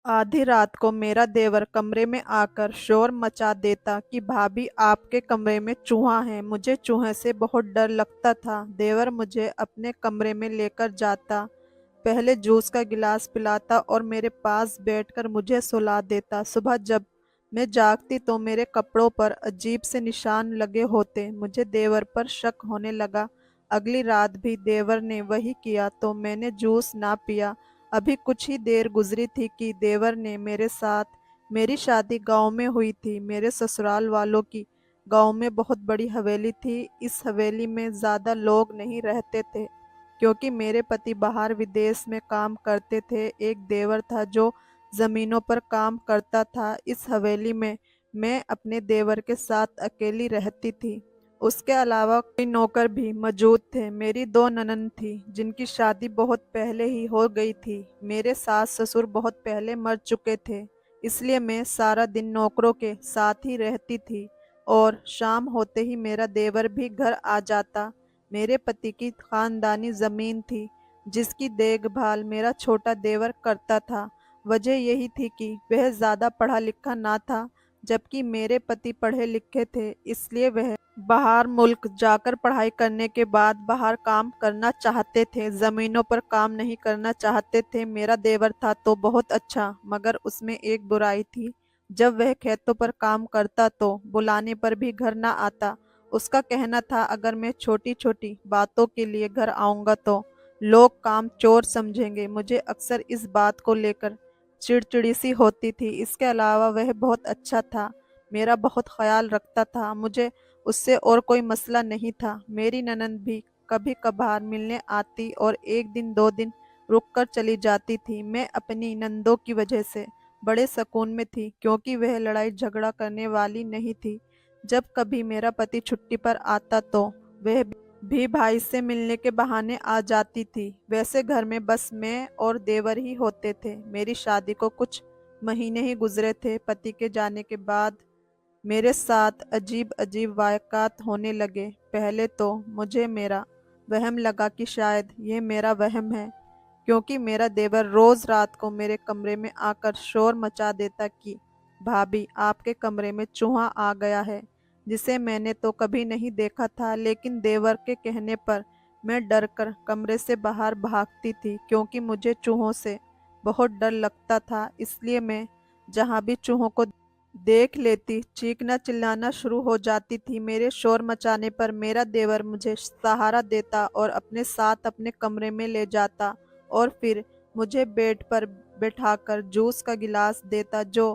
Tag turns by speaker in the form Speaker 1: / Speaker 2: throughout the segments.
Speaker 1: आधी रात को मेरा देवर कमरे में आकर शोर मचा देता कि भाभी आपके कमरे में चूहा है। मुझे चूहे से बहुत डर लगता था। देवर मुझे अपने कमरे में लेकर जाता, पहले जूस का गिलास पिलाता और मेरे पास बैठकर मुझे सुला देता। सुबह जब मैं जागती तो मेरे कपड़ों पर अजीब से निशान लगे होते। मुझे देवर पर शक होने लगा। अगली रात भी देवर ने वही किया तो मैंने जूस ना पिया। अभी कुछ ही देर गुजरी थी कि देवर ने मेरे साथ मेरी शादी गांव में हुई थी। मेरे ससुराल वालों की गांव में बहुत बड़ी हवेली थी। इस हवेली में ज़्यादा लोग नहीं रहते थे क्योंकि मेरे पति बाहर विदेश में काम करते थे। एक देवर था जो जमीनों पर काम करता था। इस हवेली में मैं अपने देवर के साथ अकेली रहती थी। उसके अलावा कोई नौकर भी मौजूद थे। मेरी दो ननद थी जिनकी शादी बहुत पहले ही हो गई थी। मेरे सास ससुर बहुत पहले मर चुके थे, इसलिए मैं सारा दिन नौकरों के साथ ही रहती थी और शाम होते ही मेरा देवर भी घर आ जाता। मेरे पति की खानदानी जमीन थी जिसकी देखभाल मेरा छोटा देवर करता था। वजह यही थी कि वह ज्यादा पढ़ा लिखा ना था, जबकि मेरे पति पढ़े लिखे थे। इसलिए वह बाहर मुल्क जाकर पढ़ाई करने के बाद बाहर काम करना चाहते थे, जमीनों पर काम नहीं करना चाहते थे। मेरा देवर था तो बहुत अच्छा, मगर उसमें एक बुराई थी। जब वह खेतों पर काम करता तो बुलाने पर भी घर ना आता। उसका कहना था अगर मैं छोटी छोटी बातों के लिए घर आऊंगा तो लोग काम चोर समझेंगे। मुझे अक्सर इस बात को लेकर चिड़चिड़ी सी होती थी। इसके अलावा वह बहुत अच्छा था, मेरा बहुत ख्याल रखता था। मुझे उससे और कोई मसला नहीं था। मेरी ननद भी कभी कभार मिलने आती और एक दिन दो दिन रुककर चली जाती थी। मैं अपनी नंदों की वजह से बड़े सुकून में थी क्योंकि वह लड़ाई झगड़ा करने वाली नहीं थी। जब कभी मेरा पति छुट्टी पर आता तो वह भी भाई से मिलने के बहाने आ जाती थी। वैसे घर में बस मैं और देवर ही होते थे। मेरी शादी को कुछ महीने ही गुजरे थे। पति के जाने के बाद मेरे साथ अजीब अजीब वाक़यात होने लगे। पहले तो मुझे मेरा वहम लगा कि शायद ये मेरा वहम है, क्योंकि मेरा देवर रोज़ रात को मेरे कमरे में आकर शोर मचा देता कि भाभी आपके कमरे में चूहा आ गया है, जिसे मैंने तो कभी नहीं देखा था। लेकिन देवर के कहने पर मैं डरकर कमरे से बाहर भागती थी क्योंकि मुझे चूहों से बहुत डर लगता था। इसलिए मैं जहाँ भी चूहों को देख लेती चीखना चिल्लाना शुरू हो जाती थी। मेरे शोर मचाने पर मेरा देवर मुझे सहारा देता और अपने साथ अपने कमरे में ले जाता और फिर मुझे बेड पर बैठाकर जूस का गिलास देता, जो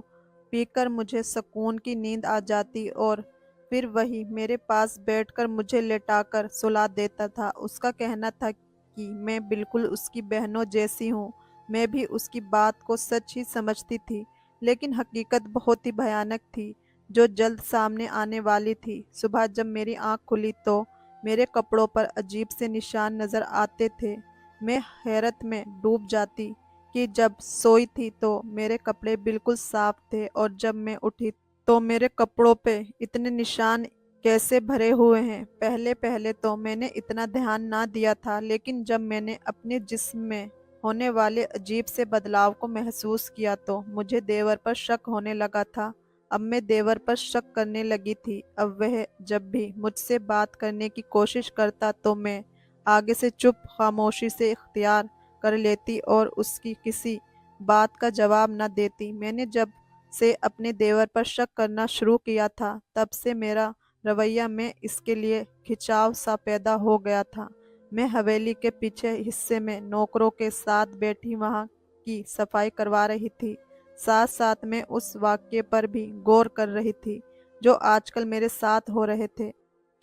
Speaker 1: पीकर मुझे सुकून की नींद आ जाती और फिर वही मेरे पास बैठकर मुझे लेटाकर सुला देता था। उसका कहना था कि मैं बिल्कुल उसकी बहनों जैसी हूँ। मैं भी उसकी बात को सच ही समझती थी, लेकिन हकीकत बहुत ही भयानक थी जो जल्द सामने आने वाली थी। सुबह जब मेरी आंख खुली तो मेरे कपड़ों पर अजीब से निशान नजर आते थे। मैं हैरत में डूब जाती कि जब सोई थी तो मेरे कपड़े बिल्कुल साफ थे और जब मैं उठी तो मेरे कपड़ों पे इतने निशान कैसे भरे हुए हैं। पहले पहले तो मैंने इतना ध्यान ना दिया था, लेकिन जब मैंने अपने जिस्म में होने वाले अजीब से बदलाव को महसूस किया तो मुझे देवर पर शक होने लगा था। अब मैं देवर पर शक करने लगी थी। अब वह जब भी मुझसे बात करने की कोशिश करता तो मैं आगे से चुप खामोशी से इख्तियार कर लेती और उसकी किसी बात का जवाब न देती। मैंने जब से अपने देवर पर शक करना शुरू किया था तब से मेरा रवैया में इसके लिए खिंचाव सा पैदा हो गया था। मैं हवेली के पीछे हिस्से में नौकरों के साथ बैठी वहां की सफाई करवा रही थी। साथ साथ में उस वाक्य पर भी गौर कर रही थी जो आजकल मेरे साथ हो रहे थे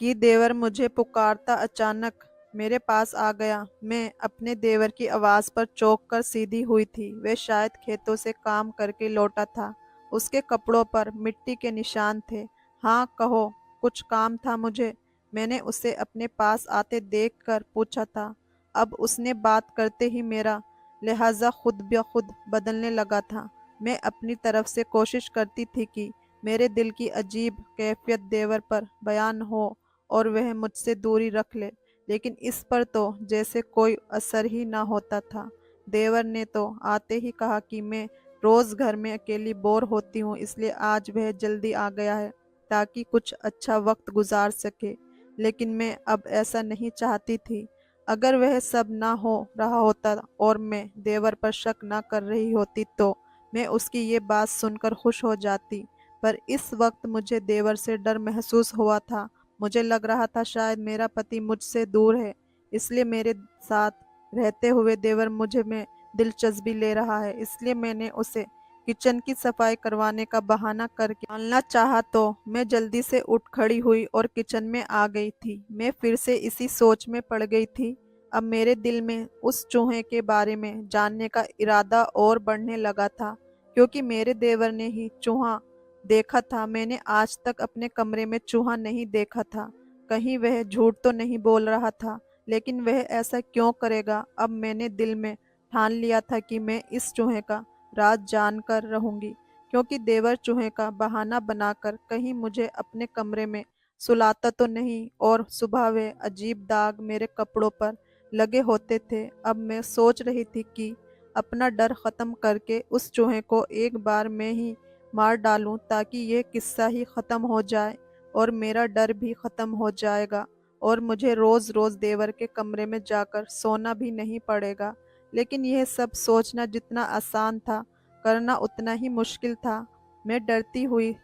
Speaker 1: कि देवर मुझे पुकारता अचानक मेरे पास आ गया। मैं अपने देवर की आवाज़ पर चौंक कर सीधी हुई थी। वह शायद खेतों से काम करके लौटा था। उसके कपड़ों पर मिट्टी के निशान थे। हाँ कहो, कुछ काम था मुझे? मैंने उसे अपने पास आते देखकर पूछा था। अब उसने बात करते ही मेरा लिहाजा खुद ब खुद बदलने लगा था। मैं अपनी तरफ से कोशिश करती थी कि मेरे दिल की अजीब कैफियत देवर पर बयान हो और वह मुझसे दूरी रख ले, लेकिन इस पर तो जैसे कोई असर ही ना होता था। देवर ने तो आते ही कहा कि मैं रोज़ घर में अकेली बोर होती हूँ, इसलिए आज वह जल्दी आ गया है ताकि कुछ अच्छा वक्त गुजार सके। लेकिन मैं अब ऐसा नहीं चाहती थी। अगर वह सब ना हो रहा होता और मैं देवर पर शक ना कर रही होती तो मैं उसकी ये बात सुनकर खुश हो जाती। पर इस वक्त मुझे देवर से डर महसूस हुआ था। मुझे लग रहा था शायद मेरा पति मुझसे दूर है, इसलिए मेरे साथ रहते हुए देवर मुझे में दिलचस्पी ले रहा है। इसलिए मैंने उसे किचन की सफाई करवाने का बहाना करके टालना चाहा तो मैं जल्दी से उठ खड़ी हुई और किचन में आ गई थी। मैं फिर से इसी सोच में पड़ गई थी। अब मेरे दिल में उस चूहे के बारे में जानने का इरादा और बढ़ने लगा था, क्योंकि मेरे देवर ने ही चूहा देखा था। मैंने आज तक अपने कमरे में चूहा नहीं देखा था। कहीं वह झूठ तो नहीं बोल रहा था, लेकिन वह ऐसा क्यों करेगा? अब मैंने दिल में ठान लिया था कि मैं इस चूहे का राज जानकर रहूंगी, क्योंकि देवर चूहे का बहाना बनाकर कहीं मुझे अपने कमरे में सुलाता तो नहीं। और सुबह वे अजीब दाग मेरे कपड़ों पर लगे होते थे। अब मैं सोच रही थी कि अपना डर खत्म करके उस चूहे को एक बार में ही मार डालूं, ताकि ये किस्सा ही खत्म हो जाए और मेरा डर भी खत्म हो जाएगा और मुझे रोज रोज देवर के कमरे में जाकर सोना भी नहीं पड़ेगा। लेकिन यह सब सोचना जितना आसान था, करना उतना ही मुश्किल था। मैं डरती हुई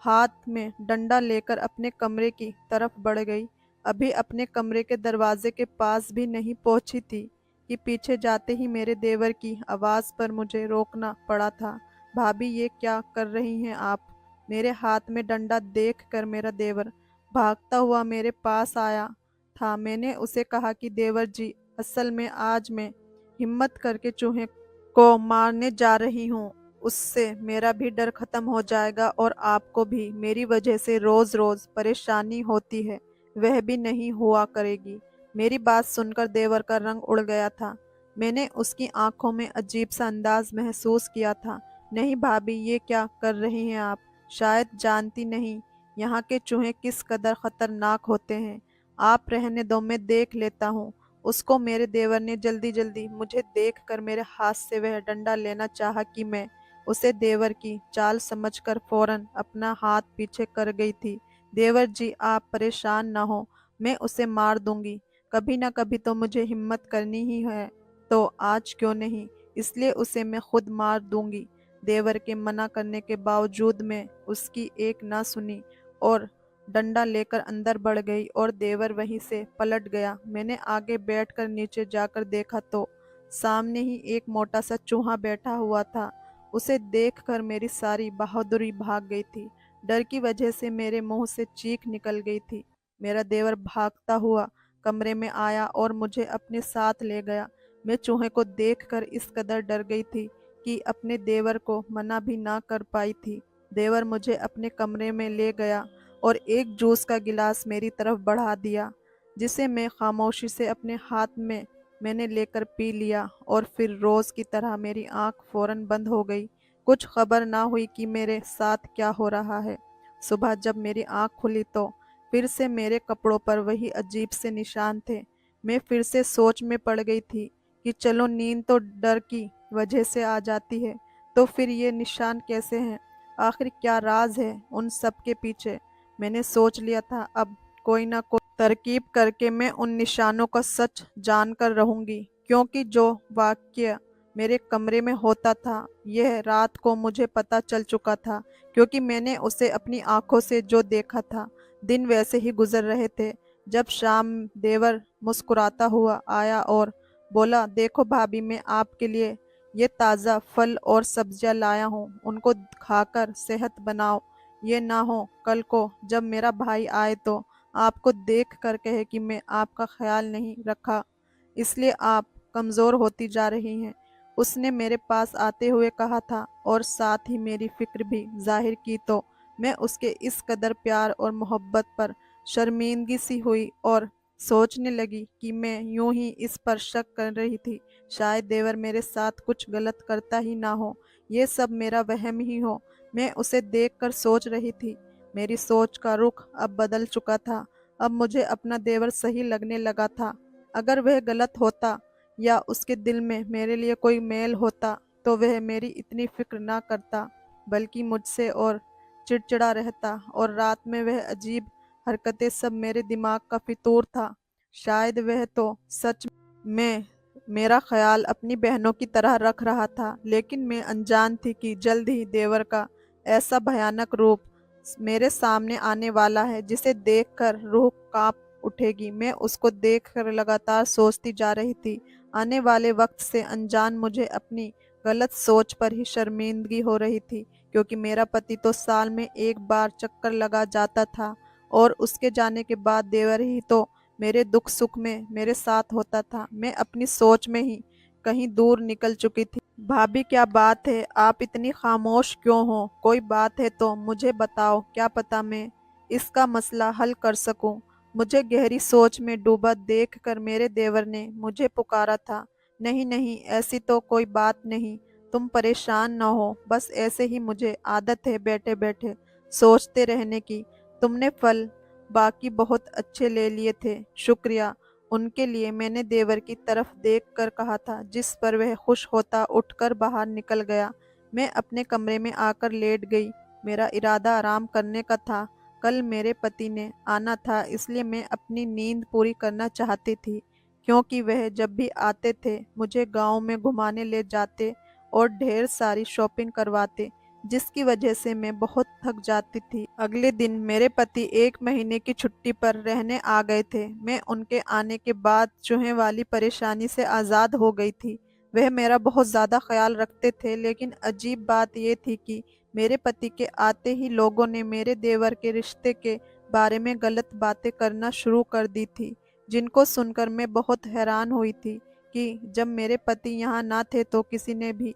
Speaker 1: हाथ में डंडा लेकर अपने कमरे की तरफ बढ़ गई। अभी अपने कमरे के दरवाजे के पास भी नहीं पहुंची थी कि पीछे जाते ही मेरे देवर की आवाज़ पर मुझे रोकना पड़ा था। भाभी, ये क्या कर रही हैं आप? मेरे हाथ में डंडा देखकर मेरा देवर भागता हुआ मेरे पास आया था। मैंने उसे कहा कि देवर जी, असल में आज मैं हिम्मत करके चूहे को मारने जा रही हूँ। उससे मेरा भी डर खत्म हो जाएगा और आपको भी मेरी वजह से रोज रोज परेशानी होती है वह भी नहीं हुआ करेगी। मेरी बात सुनकर देवर का रंग उड़ गया था। मैंने उसकी आंखों में अजीब सा अंदाज महसूस किया था। नहीं भाभी, ये क्या कर रही हैं आप? शायद जानती नहीं यहाँ के चूहे किस कदर खतरनाक होते हैं। आप रहने दो, मैं देख लेता हूँ उसको। मेरे देवर ने जल्दी जल्दी मुझे देखकर मेरे हाथ से वह डंडा लेना चाहा कि मैं उसे देवर की चाल समझकर फौरन अपना हाथ पीछे कर गई थी। देवर जी, आप परेशान न हो, मैं उसे मार दूंगी। कभी ना कभी तो मुझे हिम्मत करनी ही है, तो आज क्यों नहीं? इसलिए उसे मैं खुद मार दूंगी। देवर के मना करने के बावजूद मैं उसकी एक ना सुनी और डंडा लेकर अंदर बढ़ गई और देवर वहीं से पलट गया। मैंने आगे बैठकर नीचे जाकर देखा तो सामने ही एक मोटा सा चूहा बैठा हुआ था। उसे देखकर मेरी सारी बहादुरी भाग गई थी। डर की वजह से मेरे मुंह से चीख निकल गई थी। मेरा देवर भागता हुआ कमरे में आया और मुझे अपने साथ ले गया। मैं चूहे को देखकर इस कदर डर गई थी कि अपने देवर को मना भी ना कर पाई थी। देवर मुझे अपने कमरे में ले गया और एक जूस का गिलास मेरी तरफ बढ़ा दिया, जिसे मैं खामोशी से अपने हाथ में मैंने लेकर पी लिया। और फिर रोज की तरह मेरी आंख फौरन बंद हो गई। कुछ खबर ना हुई कि मेरे साथ क्या हो रहा है। सुबह जब मेरी आंख खुली तो फिर से मेरे कपड़ों पर वही अजीब से निशान थे। मैं फिर से सोच में पड़ गई थी कि चलो, नींद तो डर की वजह से आ जाती है, तो फिर ये निशान कैसे हैं? आखिर क्या राज है उन सब के पीछे? मैंने सोच लिया था अब कोई ना कोई तरकीब करके मैं उन निशानों का सच जानकर रहूंगी, क्योंकि जो वाक्य मेरे कमरे में होता था यह रात को मुझे पता चल चुका था, क्योंकि मैंने उसे अपनी आंखों से जो देखा था। दिन वैसे ही गुजर रहे थे जब शाम देवर मुस्कुराता हुआ आया और बोला, देखो भाभी, मैं आपके लिए ये ताज़ा फल और सब्जियां लाया हूँ, उनको खाकर सेहत बनाओ। ये ना हो कल को जब मेरा भाई आए तो आपको देख कर कहे कि मैं आपका ख्याल नहीं रखा, इसलिए आप कमज़ोर होती जा रही हैं। उसने मेरे पास आते हुए कहा था और साथ ही मेरी फिक्र भी जाहिर की, तो मैं उसके इस कदर प्यार और मोहब्बत पर शर्मिंदगी सी हुई और सोचने लगी कि मैं यूं ही इस पर शक कर रही थी। शायद देवर मेरे साथ कुछ गलत करता ही ना हो, ये सब मेरा वहम ही हो। मैं उसे देखकर सोच रही थी। मेरी सोच का रुख अब बदल चुका था। अब मुझे अपना देवर सही लगने लगा था। अगर वह गलत होता या उसके दिल में मेरे लिए कोई मेल होता तो वह मेरी इतनी फिक्र ना करता, बल्कि मुझसे और चिड़चिड़ा रहता, और रात में वह अजीब हरकतें सब मेरे दिमाग का फितूर था। शायद वह तो सच में मेरा ख्याल अपनी बहनों की तरह रख रहा था, लेकिन मैं अनजान थी कि जल्द ही देवर का ऐसा भयानक रूप मेरे सामने आने वाला है जिसे देखकर रूह कांप उठेगी। मैं उसको देखकर लगातार सोचती जा रही थी। आने वाले वक्त से अनजान मुझे अपनी गलत सोच पर ही शर्मिंदगी हो रही थी, क्योंकि मेरा पति तो साल में एक बार चक्कर लगा जाता था, और उसके जाने के बाद देवर ही तो मेरे दुख सुख में मेरे साथ होता था। मैं अपनी सोच में ही कहीं दूर निकल चुकी थी। भाभी, क्या बात है? आप इतनी खामोश क्यों हो? कोई बात है तो मुझे बताओ, क्या पता मैं इसका मसला हल कर सकूं। मुझे गहरी सोच में डूबा देखकर मेरे देवर ने मुझे पुकारा था। नहीं नहीं, ऐसी तो कोई बात नहीं, तुम परेशान न हो, बस ऐसे ही मुझे आदत है बैठे बैठे सोचते रहने की। तुमने फल बाकी बहुत अच्छे ले लिए थे, शुक्रिया उनके लिए, मैंने देवर की तरफ देखकर कहा था, जिस पर वह खुश होता उठकर बाहर निकल गया। मैं अपने कमरे में आकर लेट गई। मेरा इरादा आराम करने का था। कल मेरे पति ने आना था, इसलिए मैं अपनी नींद पूरी करना चाहती थी, क्योंकि वह जब भी आते थे मुझे गांव में घुमाने ले जाते और ढेर सारी शॉपिंग करवाते, जिसकी वजह से मैं बहुत थक जाती थी। अगले दिन मेरे पति 1 महीने की छुट्टी पर रहने आ गए थे। मैं उनके आने के बाद चूहे वाली परेशानी से आज़ाद हो गई थी। वह मेरा बहुत ज़्यादा ख्याल रखते थे, लेकिन अजीब बात यह थी कि मेरे पति के आते ही लोगों ने मेरे देवर के रिश्ते के बारे में गलत बातें करना शुरू कर दी थी, जिनको सुनकर मैं बहुत हैरान हुई थी कि जब मेरे पति यहाँ ना थे तो किसी ने भी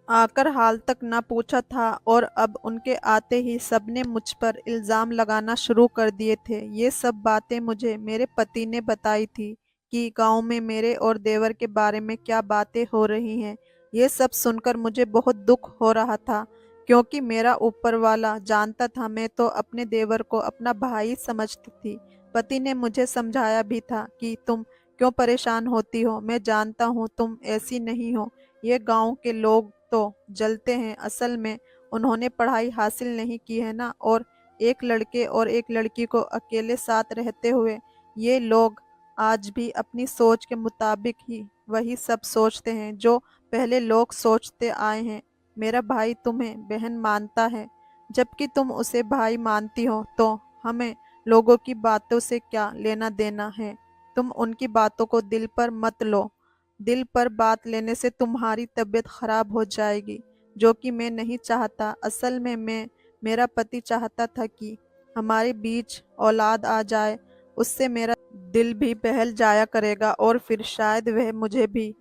Speaker 1: आकर हाल तक ना पूछा था, और अब उनके आते ही सबने मुझ पर इल्ज़ाम लगाना शुरू कर दिए थे। ये सब बातें मुझे मेरे पति ने बताई थी कि गांव में मेरे और देवर के बारे में क्या बातें हो रही हैं। ये सब सुनकर मुझे बहुत दुख हो रहा था, क्योंकि मेरा ऊपर वाला जानता था मैं तो अपने देवर को अपना भाई समझती थी। पति ने मुझे समझाया भी था कि तुम क्यों परेशान होती हो, मैं जानता हूँ तुम ऐसी नहीं हो। ये गांव के लोग तो जलते हैं, असल में उन्होंने पढ़ाई हासिल नहीं की है ना, और एक लड़के और एक लड़की को अकेले साथ रहते हुए ये लोग आज भी अपनी सोच के मुताबिक ही वही सब सोचते हैं जो पहले लोग सोचते आए हैं। मेरा भाई तुम्हें बहन मानता है, जबकि तुम उसे भाई मानती हो, तो हमें लोगों की बातों से क्या लेना देना है। तुम उनकी बातों को दिल पर मत लो। दिल पर बात लेने से तुम्हारी तबीयत खराब हो जाएगी, जो कि मैं नहीं चाहता। असल में मेरा पति चाहता था कि हमारे बीच औलाद आ जाए, उससे मेरा दिल भी बहल जाया करेगा, और फिर शायद वह मुझे भी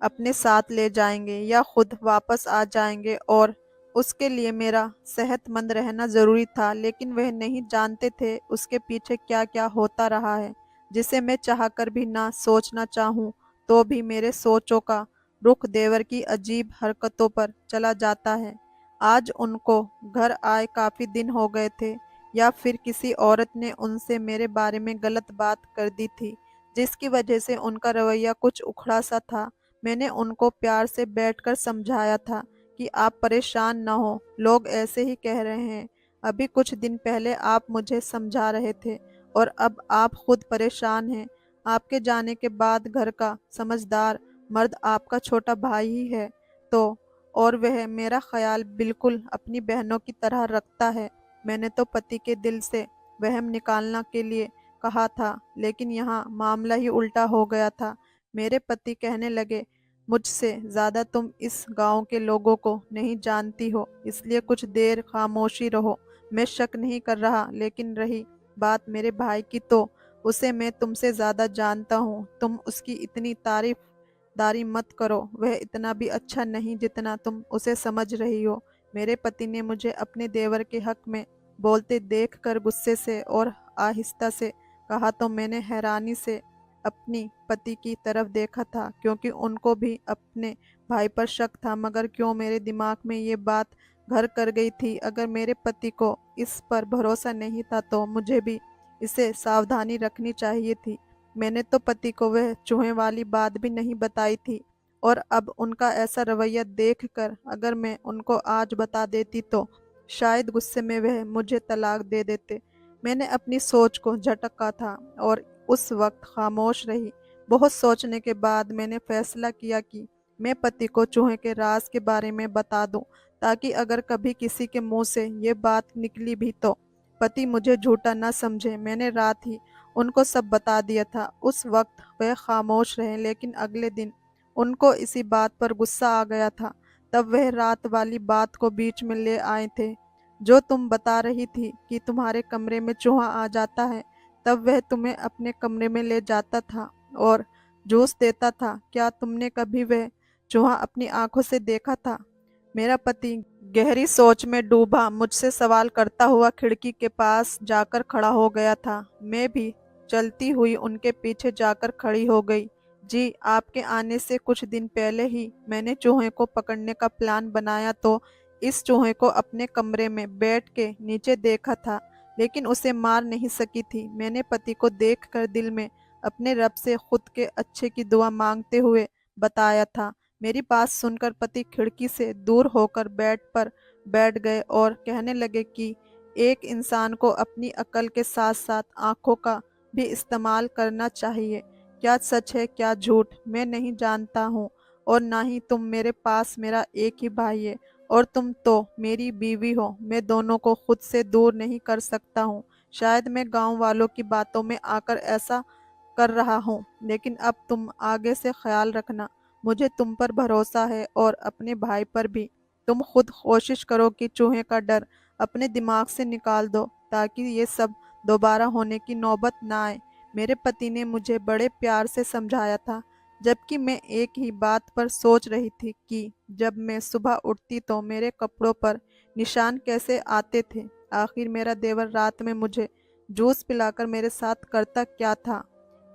Speaker 1: अपने साथ ले जाएंगे या खुद वापस आ जाएंगे, और उसके लिए मेरा सेहतमंद रहना ज़रूरी था। लेकिन वह नहीं जानते थे उसके पीछे क्या क्या होता रहा है, जिसे मैं चाहकर भी ना सोचना चाहूँ तो भी मेरे सोचों का रुख देवर की अजीब हरकतों पर चला जाता है। आज उनको घर आए काफ़ी दिन हो गए थे, या फिर किसी औरत ने उनसे मेरे बारे में गलत बात कर दी थी, जिसकी वजह से उनका रवैया कुछ उखड़ा सा था। मैंने उनको प्यार से बैठकर समझाया था कि आप परेशान न हो, लोग ऐसे ही कह रहे हैं। अभी कुछ दिन पहले आप मुझे समझा रहे थे, और अब आप खुद परेशान हैं। आपके जाने के बाद घर का समझदार मर्द आपका छोटा भाई ही है, तो और वह मेरा ख्याल बिल्कुल अपनी बहनों की तरह रखता है। मैंने तो पति के दिल से वहम निकालने के लिए कहा था, लेकिन यहाँ मामला ही उल्टा हो गया था। मेरे पति कहने लगे, मुझसे ज़्यादा तुम इस गांव के लोगों को नहीं जानती हो, इसलिए कुछ देर खामोशी रहो। मैं शक नहीं कर रहा, लेकिन रही बात मेरे भाई की, तो उसे मैं तुमसे ज़्यादा जानता हूँ। तुम उसकी इतनी तारीफदारी मत करो, वह इतना भी अच्छा नहीं जितना तुम उसे समझ रही हो। मेरे पति ने मुझे अपने देवर के हक में बोलते देखकर गुस्से से और आहिस्ता से कहा, तो मैंने हैरानी से अपनी पति की तरफ देखा था, क्योंकि उनको भी अपने भाई पर शक था, मगर क्यों मेरे दिमाग में ये बात घर कर गई थी। अगर मेरे पति को इस पर भरोसा नहीं था तो मुझे भी इसे सावधानी रखनी चाहिए थी। मैंने तो पति को वह चूहे वाली बात भी नहीं बताई थी, और अब उनका ऐसा रवैया देखकर अगर मैं उनको आज बता देती तो शायद गुस्से में वह मुझे तलाक दे देते। मैंने अपनी सोच को झटका था और उस वक्त खामोश रही। बहुत सोचने के बाद मैंने फैसला किया कि मैं पति को चूहे के राज के बारे में बता दूं, ताकि अगर कभी किसी के मुंह से ये बात निकली भी तो पति मुझे झूठा न समझे। मैंने रात ही उनको सब बता दिया था। उस वक्त वह खामोश रहे, लेकिन अगले दिन उनको इसी बात पर गुस्सा आ गया था। तब वह रात वाली बात को बीच में ले आए थे। जो तुम बता रही थी कि तुम्हारे कमरे में चूहा आ जाता है, तब वह तुम्हें अपने कमरे में ले जाता था और जूस देता था। क्या तुमने कभी वह चूहा अपनी आंखों से देखा था? मेरा पति गहरी सोच में डूबा मुझसे सवाल करता हुआ खिड़की के पास जाकर खड़ा हो गया था। मैं भी चलती हुई उनके पीछे जाकर खड़ी हो गई। जी, आपके आने से कुछ दिन पहले ही मैंने चूहे को पकड़ने का प्लान बनाया, तो इस चूहे को अपने कमरे में बैठ के नीचे देखा था, लेकिन उसे मार नहीं सकी थी। मैंने पति को देखकर दिल में अपने रब से खुद के अच्छे की दुआ मांगते हुए बताया था। मेरी बात सुनकर पति खिड़की से दूर होकर बेड पर बैठ गए और कहने लगे कि एक इंसान को अपनी अकल के साथ साथ आंखों का भी इस्तेमाल करना चाहिए। क्या सच है क्या झूठ मैं नहीं जानता हूँ, और ना ही तुम। मेरे पास मेरा एक ही भाई है और तुम तो मेरी बीवी हो। मैं दोनों को खुद से दूर नहीं कर सकता हूँ। शायद मैं गांव वालों की बातों में आकर ऐसा कर रहा हूँ, लेकिन अब तुम आगे से ख्याल रखना। मुझे तुम पर भरोसा है और अपने भाई पर भी। तुम खुद कोशिश करो कि चूहे का डर अपने दिमाग से निकाल दो, ताकि ये सब दोबारा होने की नौबत ना आए। मेरे पति ने मुझे बड़े प्यार से समझाया था, जबकि मैं एक ही बात पर सोच रही थी कि जब मैं सुबह उठती तो मेरे कपड़ों पर निशान कैसे आते थे। आखिर मेरा देवर रात में मुझे जूस पिलाकर मेरे साथ करता क्या था?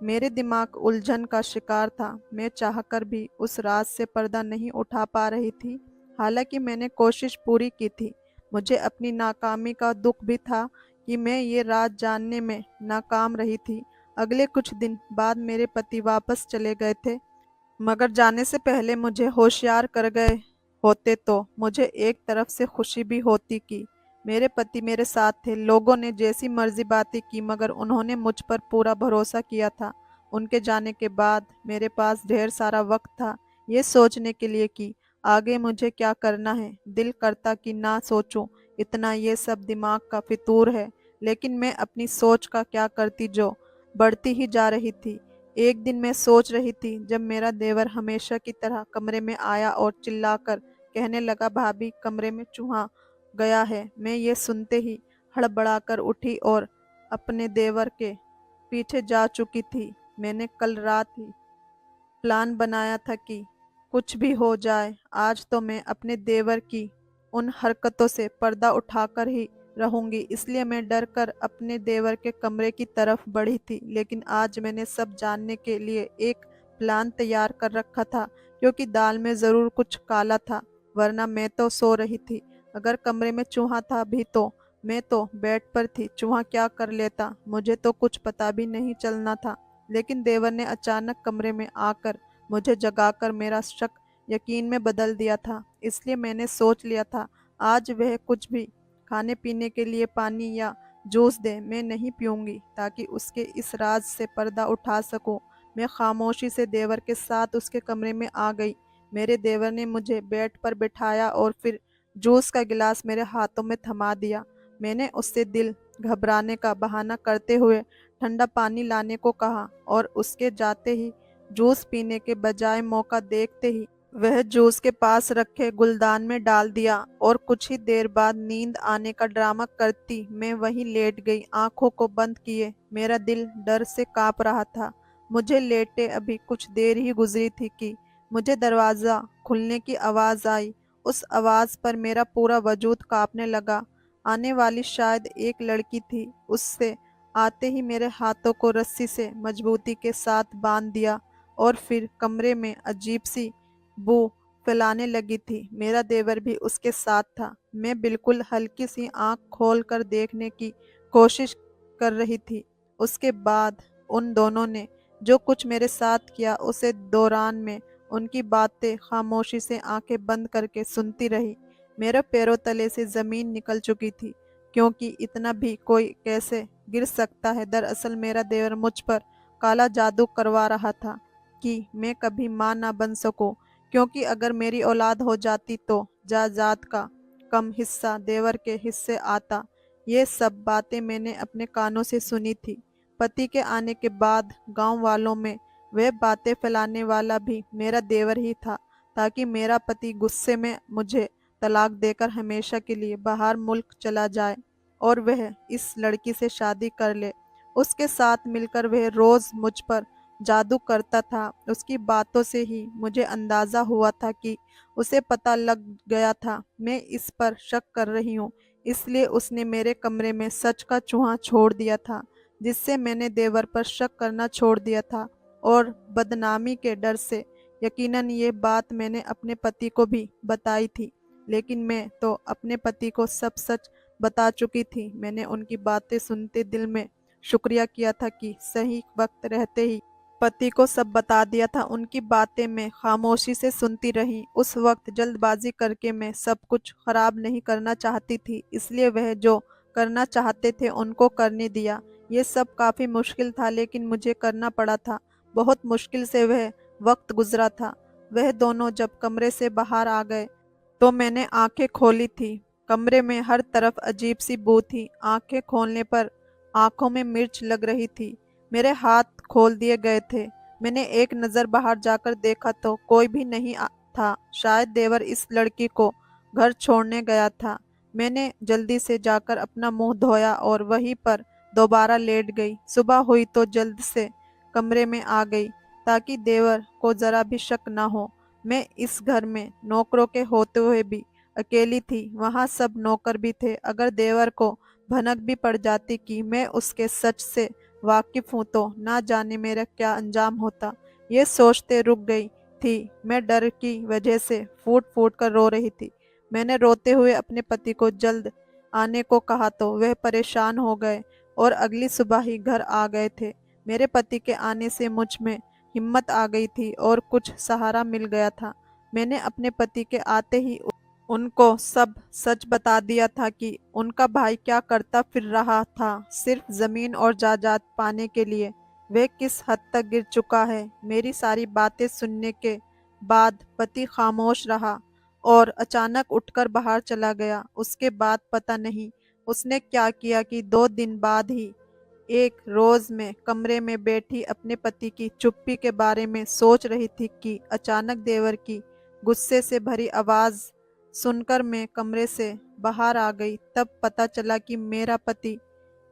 Speaker 1: मेरे दिमाग उलझन का शिकार था। मैं चाहकर भी उस राज से पर्दा नहीं उठा पा रही थी। हालांकि मैंने कोशिश पूरी की थी। मुझे अपनी नाकामी का दुख भी था कि मैं ये राज जानने में नाकाम रही थी। अगले कुछ दिन बाद मेरे पति वापस चले गए थे, मगर जाने से पहले मुझे होशियार कर गए होते तो मुझे एक तरफ से खुशी भी होती कि मेरे पति मेरे साथ थे। लोगों ने जैसी मर्जी बातें की, मगर उन्होंने मुझ पर पूरा भरोसा किया था। उनके जाने के बाद मेरे पास ढेर सारा वक्त था ये सोचने के लिए कि आगे मुझे क्या करना है। दिल करता कि ना सोचूं, इतना ये सब दिमाग का फितूर है। लेकिन मैं अपनी सोच का क्या करती जो बढ़ती ही जा रही थी। एक दिन मैं सोच रही थी जब मेरा देवर हमेशा की तरह कमरे में आया और चिल्लाकर कहने लगा, भाभी कमरे में चूहा गया है। मैं ये सुनते ही हड़बड़ाकर उठी और अपने देवर के पीछे जा चुकी थी। मैंने कल रात ही प्लान बनाया था कि कुछ भी हो जाए आज तो मैं अपने देवर की उन हरकतों से पर्दा उठाकर ही रहूंगी। इसलिए मैं डर कर अपने देवर के कमरे की तरफ बढ़ी थी। लेकिन आज मैंने सब जानने के लिए एक प्लान तैयार कर रखा था, क्योंकि दाल में ज़रूर कुछ काला था, वरना मैं तो सो रही थी। अगर कमरे में चूहा था भी तो मैं तो बेड पर थी। चूहा क्या कर लेता मुझे तो कुछ पता भी नहीं चलना था। लेकिन देवर ने अचानक कमरे में आकर मुझे जगाकर मेरा शक यकीन में बदल दिया था। इसलिए मैंने सोच लिया था आज वह कुछ भी खाने पीने के लिए पानी या जूस दे, मैं नहीं पीऊंगी, ताकि उसके इस राज से पर्दा उठा सकूं। मैं खामोशी से देवर के साथ उसके कमरे में आ गई। मेरे देवर ने मुझे बेड पर बिठाया और फिर जूस का गिलास मेरे हाथों में थमा दिया। मैंने उससे दिल घबराने का बहाना करते हुए ठंडा पानी लाने को कहा, और उसके जाते ही जूस पीने के बजाय मौका देखते ही वह जूस के पास रखे गुलदान में डाल दिया, और कुछ ही देर बाद नींद आने का ड्रामा करती मैं वहीं लेट गई, आंखों को बंद किए। मेरा दिल डर से कांप रहा था। मुझे लेटे अभी कुछ देर ही गुजरी थी कि मुझे दरवाज़ा खुलने की आवाज़ आई। उस आवाज़ पर मेरा पूरा वजूद कांपने लगा। आने वाली शायद एक लड़की थी। उससे आते ही मेरे हाथों को रस्सी से मजबूती के साथ बांध दिया, और फिर कमरे में अजीब सी बू फैलाने लगी थी। मेरा देवर भी उसके साथ था। मैं बिल्कुल हल्की सी आंख खोल कर देखने की कोशिश कर रही थी। उसके बाद उन दोनों ने जो कुछ मेरे साथ किया, उसे दौरान में उनकी बातें खामोशी से आंखें बंद करके सुनती रही। मेरे पैरों तले से ज़मीन निकल चुकी थी, क्योंकि इतना भी कोई कैसे गिर सकता है। दरअसल मेरा देवर मुझ पर काला जादू करवा रहा था कि मैं कभी माँ ना बन सकूं, क्योंकि अगर मेरी औलाद हो जाती तो जायदाद का कम हिस्सा देवर के हिस्से आता। ये सब बातें मैंने अपने कानों से सुनी थी। पति के आने के बाद गांव वालों में वह बातें फैलाने वाला भी मेरा देवर ही था, ताकि मेरा पति गुस्से में मुझे तलाक देकर हमेशा के लिए बाहर मुल्क चला जाए और वह इस लड़की से शादी कर ले। उसके साथ मिलकर वह रोज मुझ पर जादू करता था। उसकी बातों से ही मुझे अंदाजा हुआ था कि उसे पता लग गया था मैं इस पर शक कर रही हूँ। इसलिए उसने मेरे कमरे में सच का चूहा छोड़ दिया था, जिससे मैंने देवर पर शक करना छोड़ दिया था। और बदनामी के डर से यकीनन ये बात मैंने अपने पति को भी बताई थी, लेकिन मैं तो अपने पति को सब सच बता चुकी थी। मैंने उनकी बातें सुनते दिल में शुक्रिया किया था कि सही वक्त रहते ही पति को सब बता दिया था। उनकी बातें मैं खामोशी से सुनती रही। उस वक्त जल्दबाजी करके मैं सब कुछ खराब नहीं करना चाहती थी, इसलिए वह जो करना चाहते थे उनको करने दिया। ये सब काफ़ी मुश्किल था, लेकिन मुझे करना पड़ा था। बहुत मुश्किल से वह वक्त गुजरा था। वह दोनों जब कमरे से बाहर आ गए तो मैंने आंखें खोली थी। कमरे में हर तरफ अजीब सी बू थी। आंखें खोलने पर आंखों में मिर्च लग रही थी। मेरे हाथ खोल दिए गए थे। मैंने एक नज़र बाहर जाकर देखा तो कोई भी नहीं था। शायद देवर इस लड़की को घर छोड़ने गया था। मैंने जल्दी से जाकर अपना मुंह धोया और वहीं पर दोबारा लेट गई। सुबह हुई तो जल्द से कमरे में आ गई, ताकि देवर को ज़रा भी शक ना हो। मैं इस घर में नौकरों के होते हुए भी अकेली थी। वहाँ सब नौकर भी थे। अगर देवर को भनक भी पड़ जाती कि मैं उसके सच से वाकिफ हूँ तो ना जाने मेरा क्या अंजाम होता। ये सोचते रुक गई थी। मैं डर की वजह से फूट फूट कर रो रही थी। मैंने रोते हुए अपने पति को जल्द आने को कहा तो वह परेशान हो गए और अगली सुबह ही घर आ गए थे। मेरे पति के आने से मुझ में हिम्मत आ गई थी और कुछ सहारा मिल गया था। मैंने अपने पति के आते ही उनको सब सच बता दिया था कि उनका भाई क्या करता फिर रहा था सिर्फ जमीन और जायदाद पाने के लिए। वह किस हद तक गिर चुका है। मेरी सारी बातें सुनने के बाद पति खामोश रहा और अचानक उठकर बाहर चला गया। उसके बाद पता नहीं उसने क्या किया कि 2 दिन बाद ही एक रोज मैं कमरे में बैठी अपने पति की चुप्पी के बारे में सोच रही थी कि अचानक देवर की गुस्से से भरी आवाज सुनकर मैं कमरे से बाहर आ गई। तब पता चला कि मेरा पति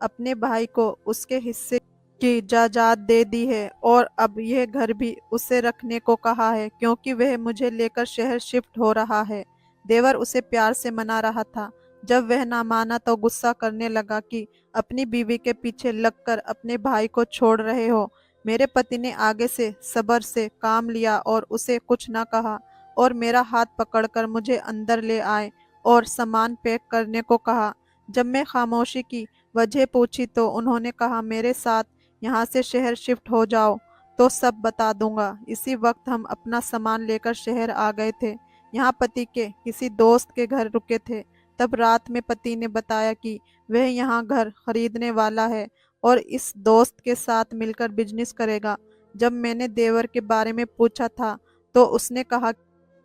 Speaker 1: अपने भाई को उसके हिस्से की जायदाद दे दी है और अब यह घर भी उसे रखने को कहा है, क्योंकि वह मुझे लेकर शहर शिफ्ट हो रहा है। देवर उसे प्यार से मना रहा था। जब वह ना माना तो गुस्सा करने लगा कि अपनी बीवी के पीछे लगकर अपने भाई को छोड़ रहे हो। मेरे पति ने आगे से सब्र से काम लिया और उसे कुछ ना कहा और मेरा हाथ पकड़कर मुझे अंदर ले आए और सामान पैक करने को कहा। जब मैं खामोशी की वजह पूछी तो उन्होंने कहा, मेरे साथ यहाँ से शहर शिफ्ट हो जाओ तो सब बता दूंगा। इसी वक्त हम अपना सामान लेकर शहर आ गए थे। यहाँ पति के किसी दोस्त के घर रुके थे। तब रात में पति ने बताया कि वह यहाँ घर खरीदने वाला है और इस दोस्त के साथ मिलकर बिजनेस करेगा। जब मैंने देवर के बारे में पूछा था तो उसने कहा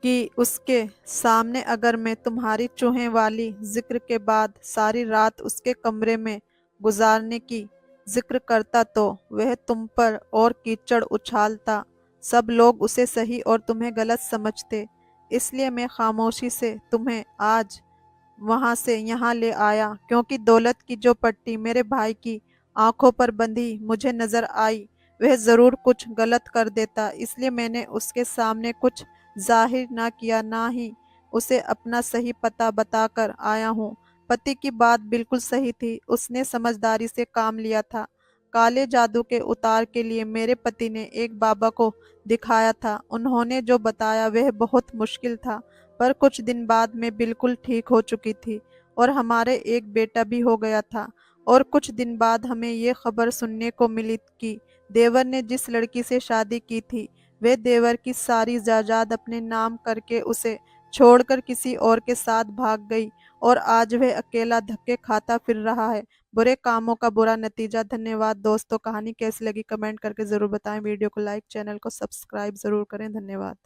Speaker 1: कि उसके सामने अगर मैं तुम्हारी चूहे वाली जिक्र के बाद सारी रात उसके कमरे में गुजारने की जिक्र करता तो वह तुम पर और कीचड़ उछालता। सब लोग उसे सही और तुम्हें गलत समझते। इसलिए मैं खामोशी से तुम्हें आज वहां से यहाँ ले आया, क्योंकि दौलत की जो पट्टी मेरे भाई की आंखों पर बंधी मुझे नजर आई वह जरूर कुछ गलत कर देता। इसलिए मैंने उसके सामने कुछ जाहिर ना किया, ना ही उसे अपना सही पता बताकर आया हूँ। पति की बात बिल्कुल सही थी। उसने समझदारी से काम लिया था। काले जादू के उतार के लिए मेरे पति ने एक बाबा को दिखाया था। उन्होंने जो बताया वह बहुत मुश्किल था, पर कुछ दिन बाद मैं बिल्कुल ठीक हो चुकी थी और हमारे एक बेटा भी हो गया था। और कुछ दिन बाद हमें ये खबर सुनने को मिली कि देवर ने जिस लड़की से शादी की थी वे देवर की सारी जायदाद अपने नाम करके उसे छोड़कर किसी और के साथ भाग गई और आज वह अकेला धक्के खाता फिर रहा है। बुरे कामों का बुरा नतीजा। धन्यवाद दोस्तों, कहानी कैसी लगी कमेंट करके जरूर बताएं। वीडियो को लाइक, चैनल को सब्सक्राइब जरूर करें। धन्यवाद।